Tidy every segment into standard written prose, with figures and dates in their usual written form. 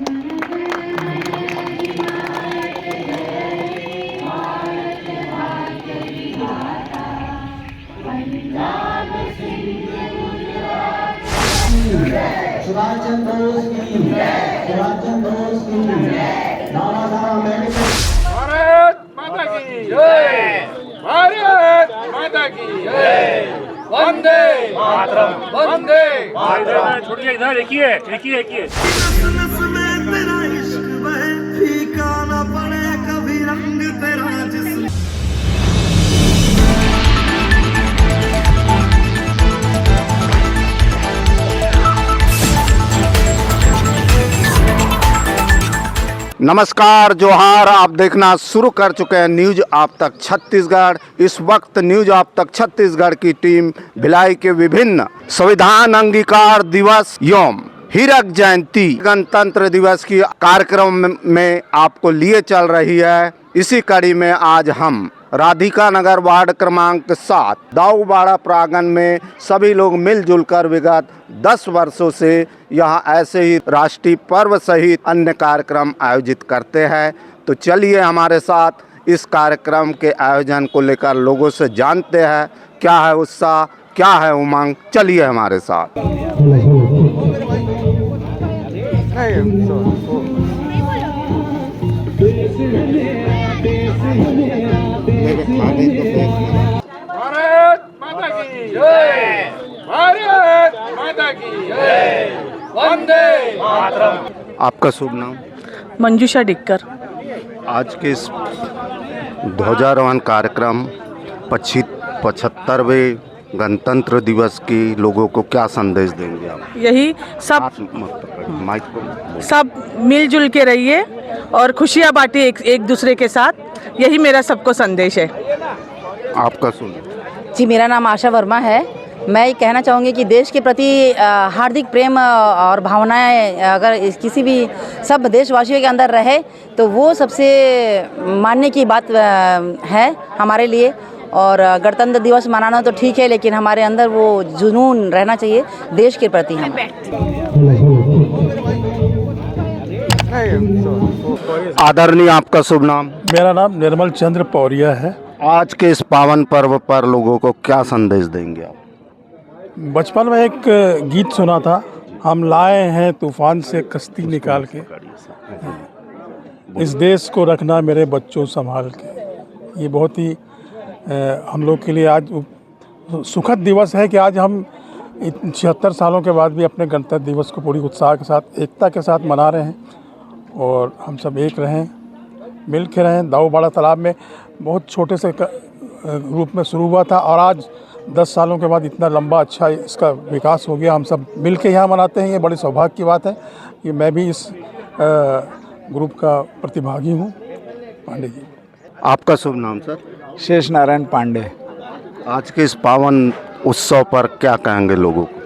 सुभाष चंद्र बोस की, सुभाष चंद्र बोस की, नाना साहब भारत माता की जय, भारत माता की जय, वंदे मातरम, वंदे मातरम। छोड़िए इधर, एक ही है, एक ही है, एक ही है। नस में तेरा इश्क बहे, फीका ना पड़े कभी रंग तेरा जिस्म। नमस्कार, जोहार। आप देखना शुरू कर चुके हैं न्यूज आप तक छत्तीसगढ़। इस वक्त न्यूज आप तक छत्तीसगढ़ की टीम भिलाई के विभिन्न संविधान अंगीकार दिवस एवं हीरक जयंती गणतंत्र दिवस की कार्यक्रम में आपको लिए चल रही है। इसी कड़ी में आज हम राधिका नगर वार्ड क्रमांक 7 दाऊबाड़ा प्रांगण में सभी लोग मिलजुल कर विगत 10 वर्षों से यहाँ ऐसे ही राष्ट्रीय पर्व सहित अन्य कार्यक्रम आयोजित करते हैं। तो चलिए हमारे साथ इस कार्यक्रम के आयोजन को लेकर लोगों से जानते हैं क्या है उत्साह, क्या है उमंग। चलिए हमारे साथ। भारत माता की जय, भारत माता की जय, वंदे मातरम। आपका शुभ नाम? मंजूषा डिक्कर। आज के इस ध्वजारोहण कार्यक्रम 75वें गणतंत्र दिवस की लोगों को क्या संदेश देंगे आप? यही माइक को सब मिलजुल के रहिए और खुशियाँ बांटिए एक दूसरे के साथ, यही मेरा सबको संदेश है। आपका सुन। जी, मेरा नाम आशा वर्मा है। मैं ये कहना चाहूँगी कि देश के प्रति हार्दिक प्रेम और भावनाएं अगर किसी भी सब देशवासियों के अंदर रहे तो वो सबसे मानने की बात है हमारे लिए। और गणतंत्र दिवस मनाना तो ठीक है, लेकिन हमारे अंदर वो जुनून रहना चाहिए देश के प्रति। हम आदरणीय, आपका शुभ नाम? मेरा नाम निर्मल चंद्र पौरिया है। आज के इस पावन पर्व पर लोगों को क्या संदेश देंगे आप? बचपन में एक गीत सुना था, हम लाए हैं तूफान से कश्ती निकाल के, इस देश को रखना मेरे बच्चों संभाल के। ये बहुत ही हम लोग के लिए आज सुखद दिवस है कि आज हम 76 सालों के बाद भी अपने गणतंत्र दिवस को पूरी उत्साह के साथ, एकता के साथ मना रहे हैं और हम सब एक रहें, मिल के रहें। दाऊबाड़ा तालाब में बहुत छोटे से रूप में शुरू हुआ था और आज 10 सालों के बाद इतना लंबा अच्छा इसका विकास हो गया। हम सब मिल के यहाँ मनाते हैं, ये बड़ी सौभाग्य की बात है। ये मैं भी इस ग्रुप का प्रतिभागी हूँ। पांडे जी। आपका शुभ नाम सर? शेष नारायण पांडे। आज के इस पावन उत्सव पर क्या कहेंगे लोगों को?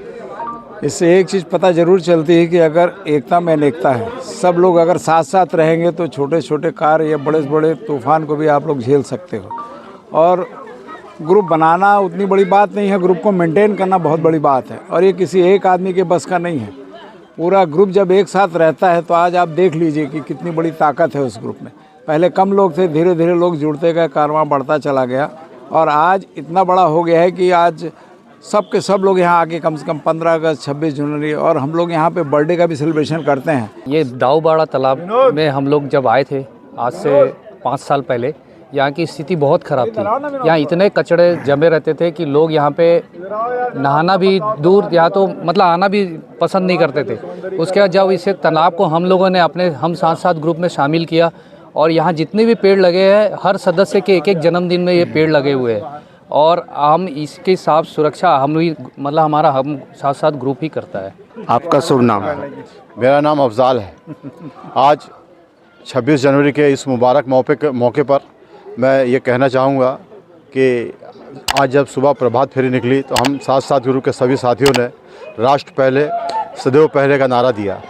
इससे एक चीज़ पता ज़रूर चलती है कि अगर एकता में अनेकता है, सब लोग अगर साथ साथ रहेंगे तो छोटे छोटे कार्य या बड़े बड़े तूफान को भी आप लोग झेल सकते हो। और ग्रुप बनाना उतनी बड़ी बात नहीं है, ग्रुप को मेंटेन करना बहुत बड़ी बात है। और ये किसी एक आदमी के बस का नहीं है। पूरा ग्रुप जब एक साथ रहता है तो आज आप देख लीजिए कि कितनी बड़ी ताकत है उस ग्रुप में। पहले कम लोग थे, धीरे धीरे लोग जुड़ते गए, कारवां बढ़ता चला गया और आज इतना बड़ा हो गया है कि आज सब के सब लोग यहाँ आके कम से कम 15 अगस्त, 26 जनवरी और हम लोग यहाँ पे बर्थडे का भी सेलिब्रेशन करते हैं। ये दाऊबाड़ा तालाब में हम लोग जब आए थे आज से 5 साल पहले, यहाँ की स्थिति बहुत ख़राब थी। यहाँ इतने कचड़े जमे रहते थे कि लोग यहाँ पे नहाना भी दूर, या तो मतलब आना भी पसंद नहीं करते थे। उसके बाद जब इसे तालाब को हम लोगों ने हम साथ ग्रुप में शामिल किया और यहाँ जितने भी पेड़ लगे हैं, हर सदस्य के एक जन्मदिन में ये पेड़ लगे हुए हैं और हम इसके साफ सुरक्षा हम साथ ग्रुप ही करता है। आपका शुभ नाम? मेरा नाम अफजाल है। आज 26 जनवरी के इस मुबारक मौके पर मैं ये कहना चाहूँगा कि आज जब सुबह प्रभात फेरी निकली तो हम साथ ग्रुप के सभी साथियों ने राष्ट्र पहले सदैव पहले का नारा दिया।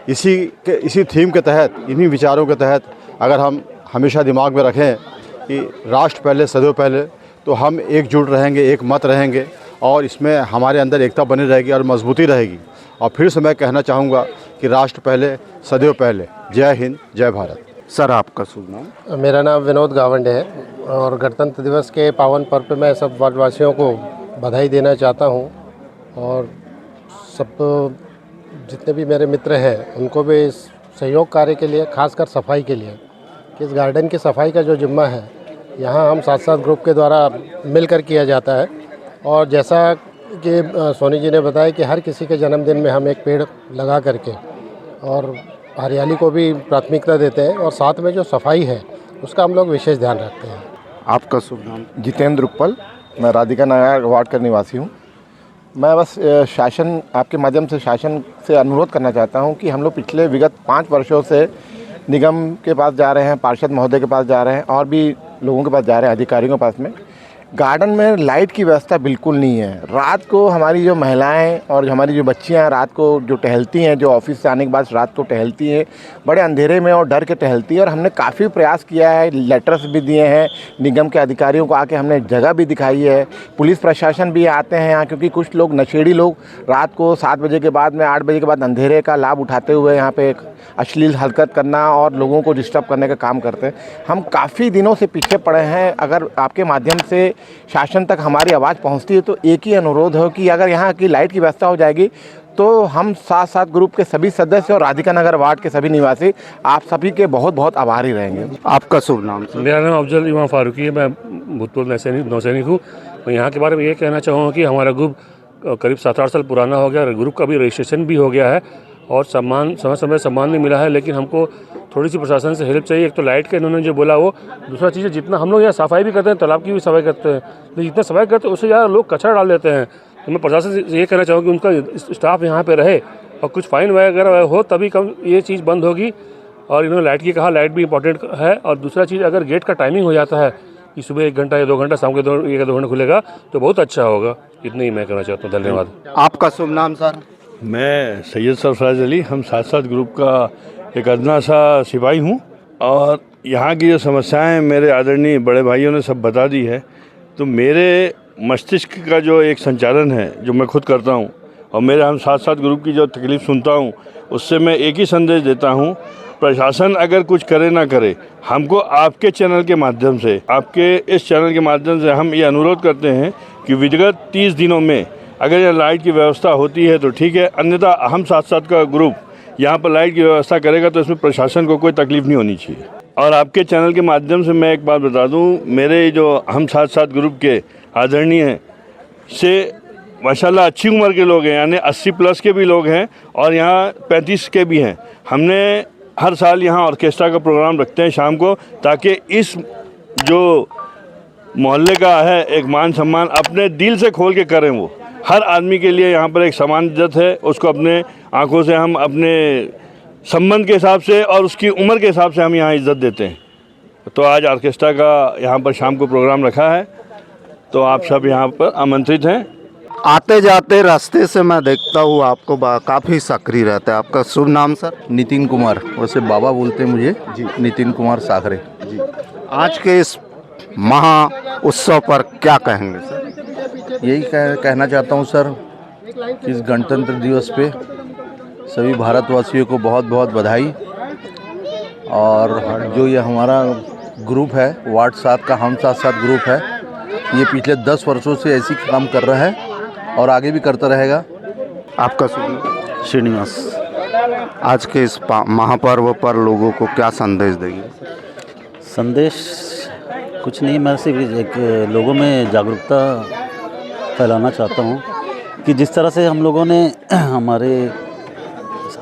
इसी थीम के तहत, इन्हीं विचारों के तहत अगर हम हमेशा दिमाग में रखें कि राष्ट्र पहले सदैव पहले, तो हम एकजुट रहेंगे, एक मत रहेंगे और इसमें हमारे अंदर एकता बनी रहेगी और मजबूती रहेगी और फिर से मैं कहना चाहूँगा कि राष्ट्र पहले, सदैव पहले। जय हिंद, जय भारत। सर आपका शुभ नाम? मेरा नाम विनोद गावंडे है और गणतंत्र दिवस के पावन पर्व पे मैं सब वार्डवासियों को बधाई देना चाहता हूँ और सब जितने भी मेरे मित्र हैं उनको भी इस सहयोग कार्य के लिए, खासकर सफाई के लिए, कि इस गार्डन की सफाई का जो जिम्मा है यहाँ हम साथ ग्रुप के द्वारा मिलकर किया जाता है। और जैसा कि सोनी जी ने बताया कि हर किसी के जन्मदिन में हम एक पेड़ लगा करके और हरियाली को भी प्राथमिकता देते हैं और साथ में जो सफाई है उसका हम लोग विशेष ध्यान रखते हैं। आपका शुभ नाम? जितेंद्र उपल, मैं राधिका नगर वार्ड का निवासी हूँ। मैं बस शासन, आपके माध्यम से शासन से अनुरोध करना चाहता हूँ कि हम लोग पिछले विगत 5 वर्षों से निगम के पास जा रहे हैं, पार्षद महोदय के पास जा रहे हैं और भी लोगों के पास जा रहे हैं, अधिकारियों के पास में। गार्डन में लाइट की व्यवस्था बिल्कुल नहीं है। रात को हमारी जो महिलाएं और हमारी जो बच्चियां रात को जो टहलती हैं, जो ऑफिस से आने के बाद रात को टहलती हैं, बड़े अंधेरे में और डर के टहलती हैं। और हमने काफ़ी प्रयास किया है, लेटर्स भी दिए हैं निगम के अधिकारियों को, आके हमने जगह भी दिखाई है। पुलिस प्रशासन भी आते हैं यहाँ, क्योंकि कुछ लोग नशेड़ी लोग रात को 7 बजे के बाद में, 8 बजे के बाद अंधेरे का लाभ उठाते हुए यहाँ पे अश्लील हरकत करना और लोगों को डिस्टर्ब करने का काम करते हैं। हम काफ़ी दिनों से पीछे पड़े हैं। अगर आपके माध्यम से शासन तक हमारी आवाज़ पहुंचती है तो एक ही अनुरोध हो कि अगर यहाँ की लाइट की व्यवस्था हो जाएगी तो हम साथ ग्रुप के सभी सदस्य और राधिका नगर वार्ड के सभी निवासी आप सभी के बहुत बहुत आभारी रहेंगे। आपका शुभ नाम? मेरा नाम अफजल इमाम फारूकी है, मैं भूतपूर्व नौसैनिक हूँ। और यहाँ के बारे में ये कहना चाहूँगा कि हमारा ग्रुप करीब 7-8 साल पुराना हो गया, ग्रुप का भी रजिस्ट्रेशन भी हो गया है और समय सम्मान भी मिला है। लेकिन हमको थोड़ी सी प्रशासन से हेल्प चाहिए। एक तो लाइट का इन्होंने जो बोला वो, दूसरा चीज़ है जितना हम लोग यहाँ सफाई भी करते हैं, तालाब की भी सफाई करते हैं, लेकिन जितना सफाई करते हैं उससे ज़्यादा लोग कचरा डाल देते हैं। तो मैं प्रशासन से ये कहना चाहूँगा कि उनका स्टाफ यहाँ पे रहे और कुछ फाइन वगैरह हो तभी कम ये चीज़ बंद होगी। और इन्होंने लाइट की कहा, लाइट भी इंपॉर्टेंट है। और दूसरा चीज़, अगर गेट का टाइमिंग हो जाता है कि सुबह 1 घंटा या 2 घंटा, शाम के 1 घंटा खुलेगा तो बहुत अच्छा होगा। इतना ही मैं कहना चाहता हूँ। धन्यवाद। आपका शुभ नाम सर? मैं सैयद सरफराज अली, हम साथ ग्रुप का एक अदना सा सिपाही हूँ और यहाँ की जो समस्याएं मेरे आदरणीय बड़े भाइयों ने सब बता दी है। तो मेरे मस्तिष्क का जो एक संचालन है जो मैं खुद करता हूँ और मेरे हम साथ ग्रुप की जो तकलीफ़ सुनता हूँ उससे मैं एक ही संदेश देता हूँ, प्रशासन अगर कुछ करे ना करे, हमको आपके चैनल के माध्यम से, आपके इस चैनल के माध्यम से हम ये अनुरोध करते हैं कि विगत 30 दिनों में अगर यह लाइट की व्यवस्था होती है तो ठीक है, अन्यथा हम साथ का ग्रुप यहाँ पर लाइट की व्यवस्था करेगा तो इसमें प्रशासन को कोई तकलीफ़ नहीं होनी चाहिए। और आपके चैनल के माध्यम से मैं एक बात बता दूँ, मेरे जो हम साथ ग्रुप के आदरणीय से माशाल्लाह अच्छी उम्र के लोग हैं, यानी 80+ के भी लोग हैं और यहाँ 35 के भी हैं। हमने हर साल यहाँ ऑर्केस्ट्रा का प्रोग्राम रखते हैं शाम को, ताकि इस जो मोहल्ले का है एक मान सम्मान अपने दिल से खोल के करें। वो हर आदमी के लिए यहाँ पर एक समान इज्जत है, उसको अपने आंखों से हम अपने संबंध के हिसाब से और उसकी उम्र के हिसाब से हम यहाँ इज्जत देते हैं। तो आज ऑर्केस्ट्रा का यहाँ पर शाम को प्रोग्राम रखा है, तो आप सब यहाँ पर आमंत्रित हैं। आते जाते रास्ते से मैं देखता हूँ आपको काफ़ी सक्रिय रहता है। आपका शुभ नाम सर? नितिन कुमार, वैसे बाबा बोलते हैं मुझे जी, नितिन कुमार साखरे जी। आज के इस महा उत्सव पर क्या कहेंगे सर? यही कहना चाहता हूँ सर, इस गणतंत्र दिवस पे सभी भारतवासियों को बहुत बहुत बधाई। और जो ये हमारा ग्रुप है वार्ड 7 का, हम साथ ग्रुप है, ये पिछले 10 वर्षों से ऐसी काम कर रहा है और आगे भी करता रहेगा। आपका शुभ नाम? श्रीनिवास। आज के इस महापर्व पर लोगों को क्या संदेश देंगे? संदेश कुछ नहीं, मैं सिर्फ एक लोगों में जागरूकता फैलाना चाहता हूँ कि जिस तरह से हम लोगों ने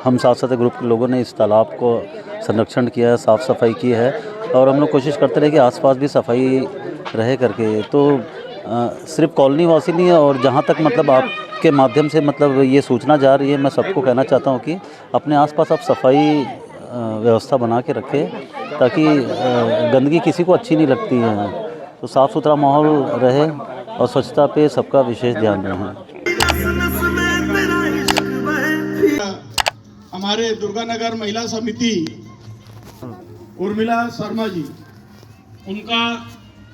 हम साथ ग्रुप के लोगों ने इस तालाब को संरक्षण किया है, साफ़ सफाई की है और हम लोग कोशिश करते रहे कि आसपास भी सफाई रहे करके। तो सिर्फ कॉलोनी वासी नहीं है, और जहाँ तक मतलब आपके माध्यम से मतलब ये सूचना जा रही है, मैं सबको कहना चाहता हूँ कि अपने आसपास आप सफाई व्यवस्था बना के रखें, ताकि गंदगी किसी को अच्छी नहीं लगती है। तो साफ़ सुथरा माहौल रहे और स्वच्छता पे सबका विशेष ध्यान रहे। हमारे दुर्गानगर महिला समिति उर्मिला शर्मा जी, उनका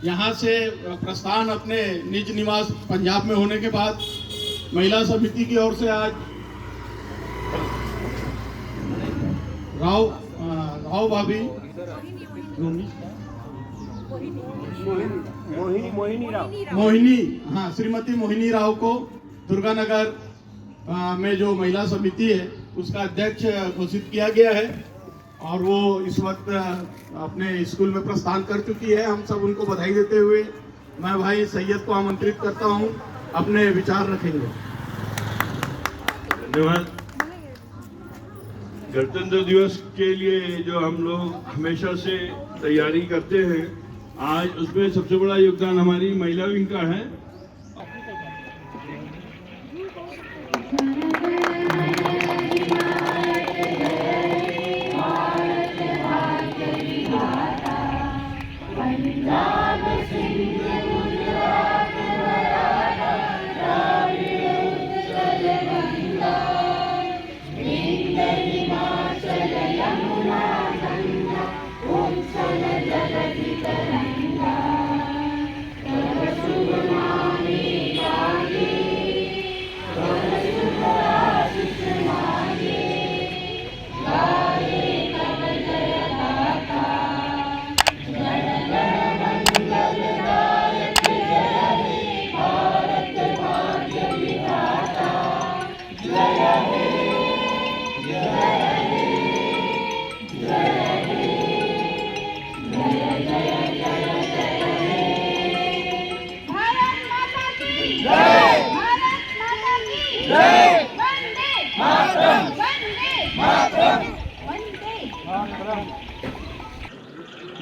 यहाँ से प्रस्थान अपने निज निवास पंजाब में होने के बाद महिला समिति की ओर से आज राव भाभी मोहिनी, हाँ, श्रीमती मोहिनी राव को दुर्गानगर में जो महिला समिति है उसका अध्यक्ष घोषित किया गया है और वो इस वक्त अपने स्कूल में प्रस्थान कर चुकी है। हम सब उनको बधाई देते हुए मैं भाई सैयद को आमंत्रित करता हूँ, अपने विचार रखेंगे। धन्यवाद। गणतंत्र दिवस के लिए जो हम लोग हमेशा से तैयारी करते हैं, आज उसमें सबसे बड़ा योगदान हमारी महिला विंग का है।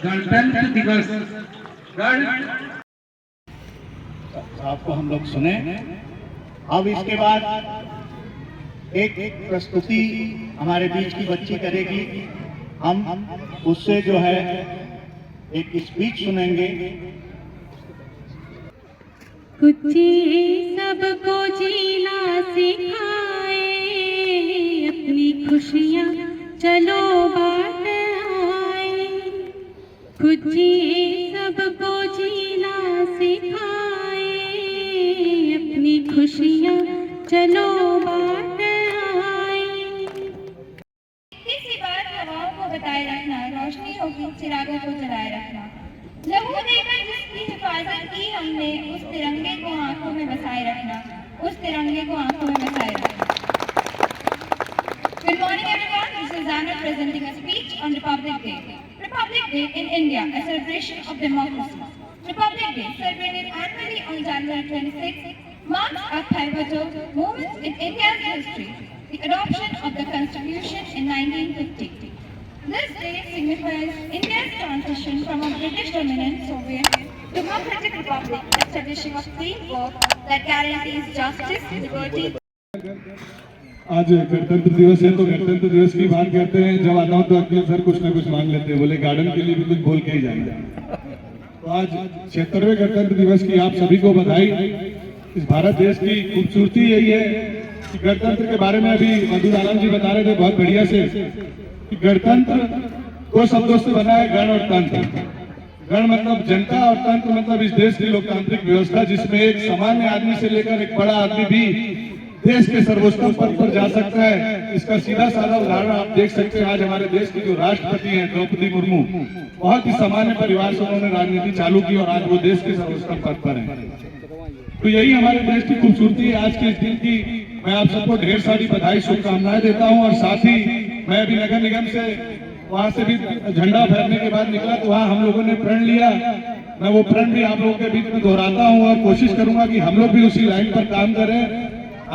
गणतंत्र दिवस आपको हम लोग सुने। अब इसके बाद एक प्रस्तुति हमारे बीच की बच्ची करेगी, हम उससे जो है एक स्पीच सुनेंगे। कुछ सबको जीना सिखाए, अपनी खुशियाँ चलो बांट आए। कुछ सबको जीना सिखाए, अपनी खुशियाँ चलो बांट आए। इसी बात हवाओं को बताए रखना, रोशनी होगी चिरागों को जलाए रखना। लहू देकर जिसकी हिफाजत की हमने, उस तिरंगे को आंखों में बसाए रखना, उस तिरंगे को आंखों में बसाए रखना। Good morning everyone, this is Anna presenting a speech on Republic Day. Republic Day in India, a celebration of democracy. Republic Day, celebrated annually on January 26, marks a pivotal moment in India's history, the adoption of the Constitution in 1950. This day signifies India's transition from a British-dominant Soviet democratic republic, establishing a framework that guarantees justice, liberty. आज गणतंत्र दिवस है तो गणतंत्र दिवस की बात करते हैं। जब आता हूँ तो अखिल सर कुछ ना कुछ मांग लेते हैं, बोले गार्डन के लिए भी कुछ बोल के ही जाएंगे। तो आज 76वें गणतंत्र दिवस की आप सभी को बधाई। इस भारत देश की खूबसूरती यही है कि गणतंत्र के बारे में अभी मधुर आनंद जी बता रहे थे बहुत बढ़िया से कि गणतंत्र दो शब्दों से बना है, गण और तंत्र। गण मतलब जनता और तंत्र मतलब इस देश की लोकतांत्रिक व्यवस्था, जिसमें एक सामान्य आदमी से लेकर एक बड़ा आदमी भी देश के सर्वोच्च पद पर जा सकता है। इसका सीधा साधा उदाहरण आप देख सकते हैं। आज हमारे देश की जो राष्ट्रपति हैं द्रौपदी मुर्मू, बहुत ही सामान्य परिवार से उन्होंने राजनीति चालू की और आज वो देश के सर्वोच्च पद पर हैं। तो यही हमारे देश की खूबसूरती है। आज के इस दिन की मैं आप सबको ढेर सारी बधाई शुभकामनाएं देता हूं और साथ ही मैं अभी नगर निगम से वहां से भी झंडा फहरने के बाद निकला तो वहां हम लोगों ने प्रण लिया। मैं वो प्रण भी आप लोगों के बीच में दोहराता हूं और कोशिश करूंगा कि हम लोग भी उसी लाइन पर काम करें।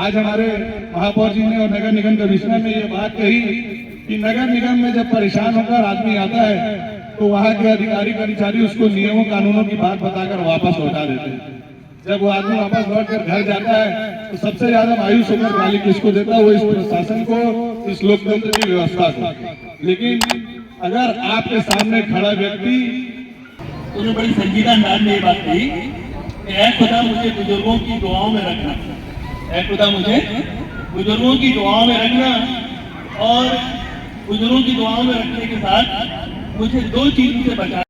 आज हमारे महापौर जी ने और नगर निगम कमिश्नर ने ये बात कही कि नगर निगम में जब परेशान होकर आदमी आता है तो वहाँ के अधिकारी कर्मचारी उसको नियमों कानूनों की बात बताकर वापस लौटा देते हैं। जब वो आदमी वापस लौट कर घर जाता है तो सबसे ज्यादा मायूस होकर गाली किसको देता है? वो इस प्रशासन को, इस लोकतंत्र की व्यवस्था को। लेकिन अगर आपके सामने खड़ा व्यक्ति, उन्होंने बड़ी संजीदा अंदाज में ये बात कही कि ऐ खुदा मुझे बुजुर्गों की दुआओं में रखना, ऐ खुदा मुझे बुजुर्गों की दुआओं में रखना, और बुजुर्गों की दुआओं में रखने के साथ मुझे दो चीजों से बचाना।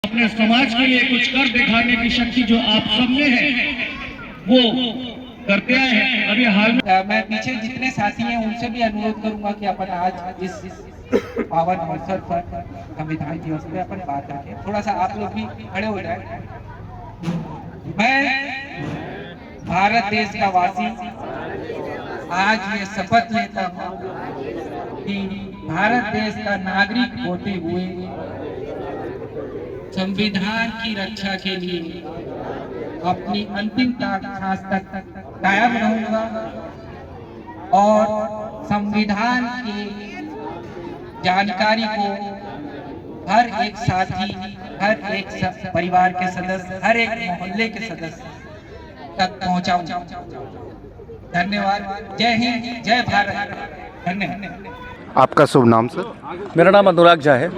अपने समाज के लिए कुछ कर दिखाने की शक्ति जो आप सब में है वो करते आए हैं। अभी हाल में मैं पीछे जितने साथी हैं उनसे भी अनुरोध करूंगा कि अपन आज इस पावन अवसर पर संविधान दिवस पे अपन बात रखें। थोड़ा सा आप लोग भी खड़े हो जाए। मैं भारत देश का वासी आज ये शपथ लेता हूँ कि भारत देश का नागरिक होते हुए संविधान की रक्षा के लिए अपनी अंतिम सांस तक कायम रहूंगा और संविधान की जानकारी को हर एक साथी, हर एक परिवार के सदस्य, हर एक मोहल्ले के सदस्य तक पहुंचाऊंगा। धन्यवाद। जय हिंद, जय भारत। धन्यवाद। आपका शुभ नाम सर? मेरा नाम अनुराग झा है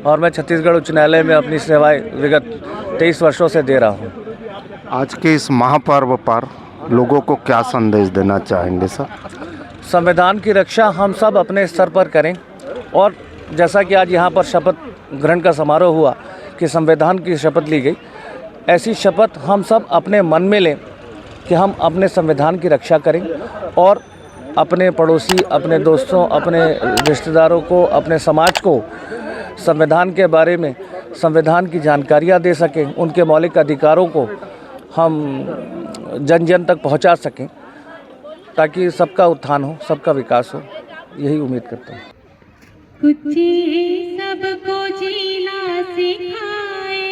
और मैं छत्तीसगढ़ उच्च न्यायालय में अपनी सेवाएं विगत 23 वर्षों से दे रहा हूं। आज के इस महापर्व पर लोगों को क्या संदेश देना चाहेंगे सर? संविधान की रक्षा हम सब अपने स्तर पर करें और जैसा कि आज यहाँ पर शपथ ग्रहण का समारोह हुआ कि संविधान की शपथ ली गई, ऐसी शपथ हम सब अपने मन में लें कि हम अपने संविधान की रक्षा करें और अपने पड़ोसी, अपने दोस्तों, अपने रिश्तेदारों को, अपने समाज को संविधान के बारे में, संविधान की जानकारियाँ दे सकें, उनके मौलिक अधिकारों को हम जन जन तक पहुँचा सकें ताकि सबका उत्थान हो, सबका विकास हो। यही उम्मीद करता हूँ। कुछ सबको जीना सिखाए,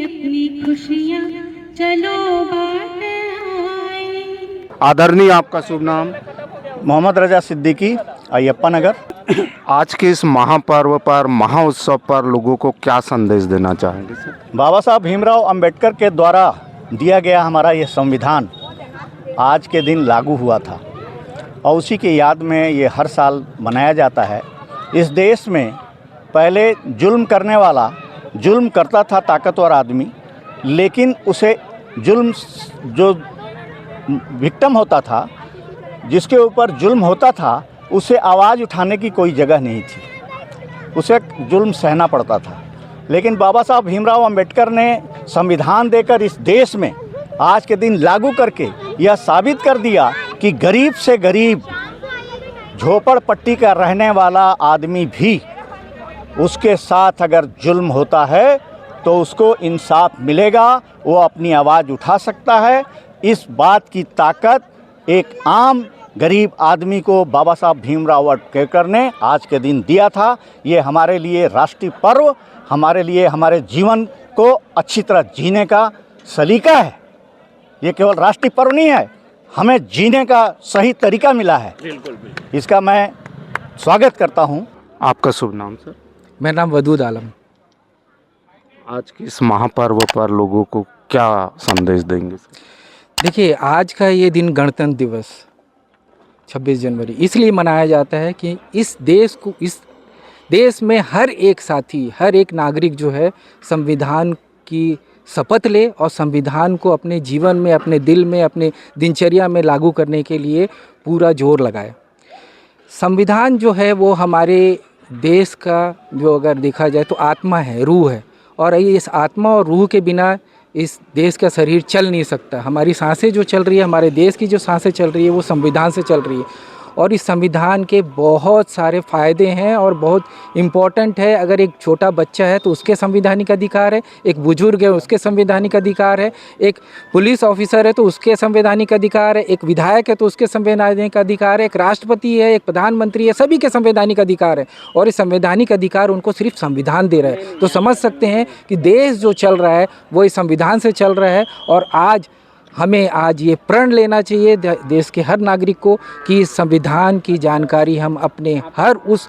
अपनी खुशियाँ चलो बांट आए। आदरणीय, आपका शुभ नाम? मोहम्मद रजा सिद्दीकी, अयप्पा नगर। आज के इस महापर्व पर, महाउत्सव पर लोगों को क्या संदेश देना चाहेंगे सर? बाबा साहब भीमराव अंबेडकर के द्वारा दिया गया हमारा ये संविधान आज के दिन लागू हुआ था और उसी की याद में ये हर साल मनाया जाता है। इस देश में पहले जुल्म करने वाला जुल्म करता था ताकतवर आदमी, लेकिन उसे जुल्म जो विक्टिम होता था, जिसके ऊपर जुल्म होता था, उसे आवाज़ उठाने की कोई जगह नहीं थी, उसे जुल्म सहना पड़ता था। लेकिन बाबा साहब भीमराव अंबेडकर ने संविधान देकर इस देश में आज के दिन लागू करके यह साबित कर दिया कि गरीब से गरीब झोपड़पट्टी का रहने वाला आदमी भी, उसके साथ अगर जुल्म होता है तो उसको इंसाफ मिलेगा, वो अपनी आवाज़ उठा सकता है। इस बात की ताकत एक आम गरीब आदमी को बाबा साहब भीमराव अंबेडकर ने आज के दिन दिया था। ये हमारे लिए राष्ट्रीय पर्व, हमारे लिए हमारे जीवन को अच्छी तरह जीने का सलीका है। ये केवल राष्ट्रीय पर्व नहीं है, हमें जीने का सही तरीका मिला है। इसका मैं स्वागत करता हूँ। आपका शुभ नाम सर? मेरा नाम वदूद आलम। आज के इस महापर्व पर लोगों को क्या संदेश देंगे सर? देखिए, आज का ये दिन गणतंत्र दिवस 26 जनवरी इसलिए मनाया जाता है कि इस देश में हर एक साथी, हर एक नागरिक जो है संविधान की शपथ ले और संविधान को अपने जीवन में, अपने दिल में, अपने दिनचर्या में लागू करने के लिए पूरा जोर लगाए। संविधान जो है वो हमारे देश का जो अगर देखा जाए तो आत्मा है, रूह है, और इस आत्मा और रूह के बिना इस देश का शरीर चल नहीं सकता। हमारी सांसें जो चल रही है, हमारे देश की जो सांसें चल रही है, वो संविधान से चल रही है और इस संविधान के बहुत सारे फ़ायदे हैं और बहुत इम्पॉर्टेंट है। अगर एक छोटा बच्चा है तो उसके संवैधानिक अधिकार है, एक बुजुर्ग है उसके संवैधानिक अधिकार है, एक पुलिस ऑफिसर है तो उसके संवैधानिक अधिकार है, एक विधायक है तो उसके संवैधानिक अधिकार है, एक राष्ट्रपति है, एक प्रधानमंत्री है, सभी के संवैधानिक अधिकार है और इस संवैधानिक अधिकार उनको सिर्फ संविधान दे रहा है। तो समझ सकते हैं कि देश जो चल रहा है वो इस संविधान से चल रहा है और हमें आज ये प्रण लेना चाहिए देश के हर नागरिक को कि इस संविधान की जानकारी हम अपने हर उस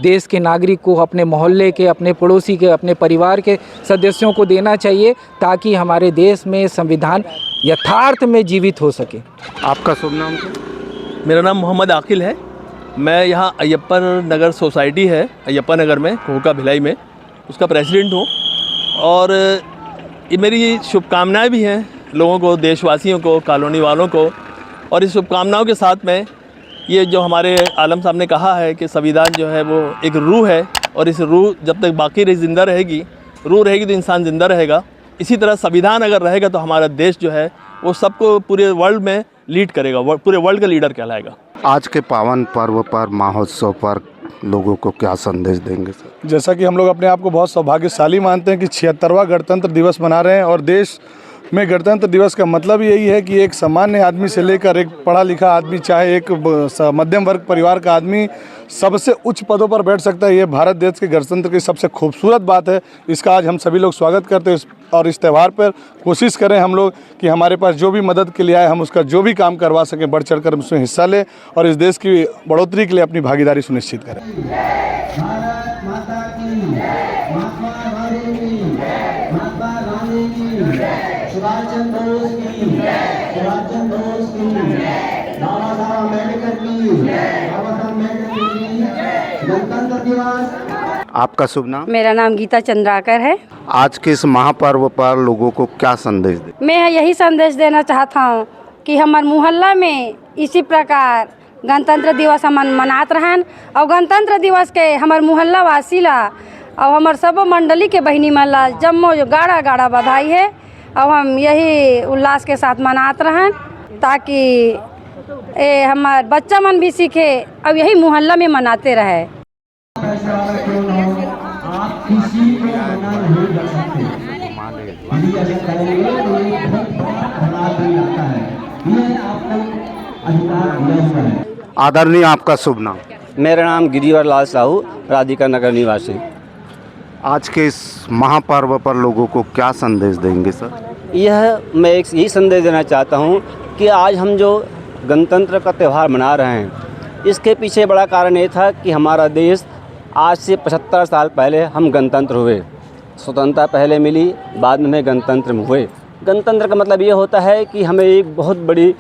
देश के नागरिक को, अपने मोहल्ले के, अपने पड़ोसी के, अपने परिवार के सदस्यों को देना चाहिए ताकि हमारे देश में संविधान यथार्थ में जीवित हो सके। आपका शुभ नाम? मेरा नाम मोहम्मद आकिल है। मैं यहाँ अयप्पा नगर सोसाइटी है, अयप्पा नगर में, कोहका भिलाई में, उसका प्रेसिडेंट हूँ और ये मेरी शुभकामनाएँ भी हैं लोगों को, देशवासियों को, कॉलोनी वालों को। और इस शुभकामनाओं के साथ में ये जो हमारे आलम साहब ने कहा है कि संविधान जो है वो एक रूह है और इस रूह जब तक बाकी ज़िंदा रहेगी, रूह रहेगी तो इंसान ज़िंदा रहेगा। इसी तरह संविधान अगर रहेगा तो हमारा देश जो है वो सबको पूरे वर्ल्ड में लीड करेगा, पूरे वर्ल्ड का लीडर कहलाएगा। आज के पावन पर्व पर, महोत्सव पर लोगों को क्या संदेश देंगे सर? जैसा कि हम लोग अपने आप को बहुत सौभाग्यशाली मानते हैं कि 76वां गणतंत्र दिवस मना रहे हैं और देश में गणतंत्र दिवस का मतलब यही है कि एक सामान्य आदमी से लेकर एक पढ़ा लिखा आदमी, चाहे एक मध्यम वर्ग परिवार का आदमी सबसे उच्च पदों पर बैठ सकता है। ये भारत देश के गणतंत्र की सबसे खूबसूरत बात है। इसका आज हम सभी लोग स्वागत करते हैं और इस त्यौहार पर कोशिश करें हम लोग कि हमारे पास जो भी मदद के लिए आए हम उसका जो भी काम करवा सकें बढ़ चढ़ कर उसमें हिस्सा लें और इस देश की बढ़ोतरी के लिए अपनी भागीदारी सुनिश्चित करें। आपका शुभ नाम? मेरा नाम गीता चंद्राकर है। आज के इस महापर्व पर लोगों को क्या संदेश दे? मैं यही संदेश देना चाहता हूँ कि हमारे मोहल्ला में इसी प्रकार गणतंत्र दिवस हम मनात रहन और गणतंत्र दिवस के हमारे मोहल्ला वासी ला और हमारे सब मंडली के बहनी मल्ला जम्मो जो गाड़ा गाड़ा बधाई है और हम यही उल्लास के साथ मनात रहन ताकि हमारे बच्चा मन भी सीखे और यही मोहल्ला में मनाते रहे। आदरणीय, आपका शुभ नाम? मेरा नाम गिरिवर लाल साहू, राधिका नगर निवासी। आज के इस महापर्व पर लोगों को क्या संदेश देंगे सर? मैं एक यही संदेश देना चाहता हूँ कि आज हम जो गणतंत्र का त्यौहार मना रहे हैं इसके पीछे बड़ा कारण ये था कि हमारा देश आज से 75 साल पहले हम गणतंत्र हुए। स्वतंत्रता पहले मिली, बाद में हमें गणतंत्र हुए। गणतंत्र का मतलब ये होता है कि हमें एक बहुत बड़ी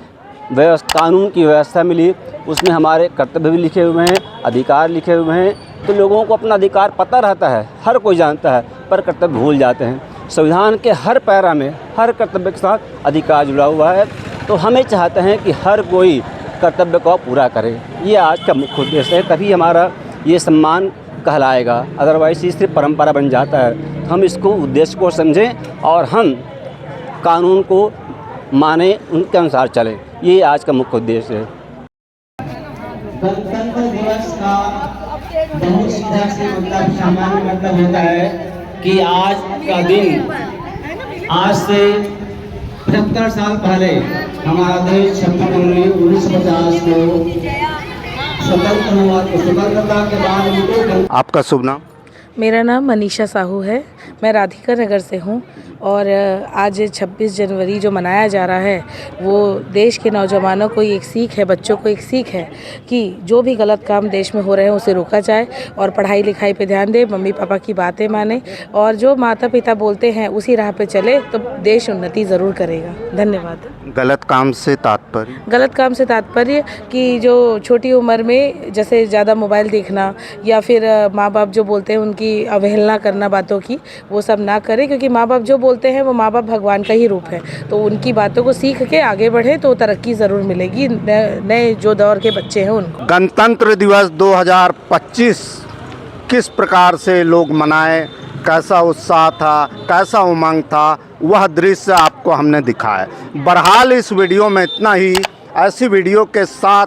कानून की व्यवस्था मिली, उसमें हमारे कर्तव्य भी लिखे हुए हैं, अधिकार लिखे हुए हैं। तो लोगों को अपना अधिकार पता रहता है, हर कोई जानता है, पर कर्तव्य भूल जाते हैं। संविधान के हर पैरा में हर कर्तव्य के साथ अधिकार जुड़ा हुआ है। तो हमें चाहते हैं कि हर कोई कर्तव्य को पूरा करे। ये आज का मुख्य उद्देश्य है, तभी हमारा ये सम्मान कहलाएगा। अदरवाइज ये सिर्फ परंपरा बन जाता है। हम इसको उद्देश्य को समझें और हम कानून को माने, उनके अनुसार चलें। ये आज का मुख्य उद्देश्य है। गणतंत्र दिवस का बहुत सीधा से मतलब सामान्य मतलब होता है कि आज का दिन, आज से 75 साल पहले हमारा देश 26 जनवरी 1950 को स्वतंत्र हुआ। तो स्वतंत्रता के बाद आपका शुभ नाम? मेरा नाम मनीषा साहू है। मैं राधिका नगर से हूँ और आज 26 जनवरी जो मनाया जा रहा है वो देश के नौजवानों को एक सीख है, बच्चों को एक सीख है कि जो भी गलत काम देश में हो रहे हैं उसे रोका जाए और पढ़ाई लिखाई पे ध्यान दे, मम्मी पापा की बातें माने और जो माता पिता बोलते हैं उसी राह पे चले तो देश उन्नति ज़रूर करेगा। धन्यवाद। गलत काम से तात्पर्य? गलत काम से तात्पर्य कि जो छोटी उम्र में जैसे ज़्यादा मोबाइल देखना या फिर माँ बाप जो बोलते हैं उनकी अवहेलना करना बातों की, वो सब ना करें, क्योंकि माँ बाप जो बोलते हैं वो माँ बाप भगवान का ही रूप है। तो उनकी बातों को सीख के आगे बढ़े तो तरक्की ज़रूर मिलेगी नए जो दौर के बच्चे हैं उनको। गणतंत्र दिवस 2025 किस प्रकार से लोग मनाए, कैसा उत्साह था, कैसा उमंग था, वह दृश्य आपको हमने दिखाया। बहरहाल इस वीडियो में इतना ही। ऐसी वीडियो के साथ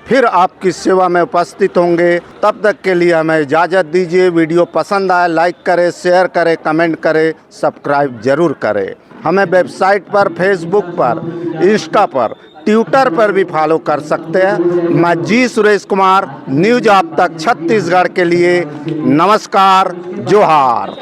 फिर आपकी सेवा में उपस्थित होंगे। तब तक के लिए हमें इजाज़त दीजिए। वीडियो पसंद आए लाइक करें, शेयर करें, कमेंट करें, सब्सक्राइब जरूर करें। हमें वेबसाइट पर, फेसबुक पर, इंस्टा पर, ट्विटर पर भी फॉलो कर सकते हैं। मैं जी सुरेश कुमार, न्यूज़ आप तक छत्तीसगढ़ के लिए नमस्कार, जोहार।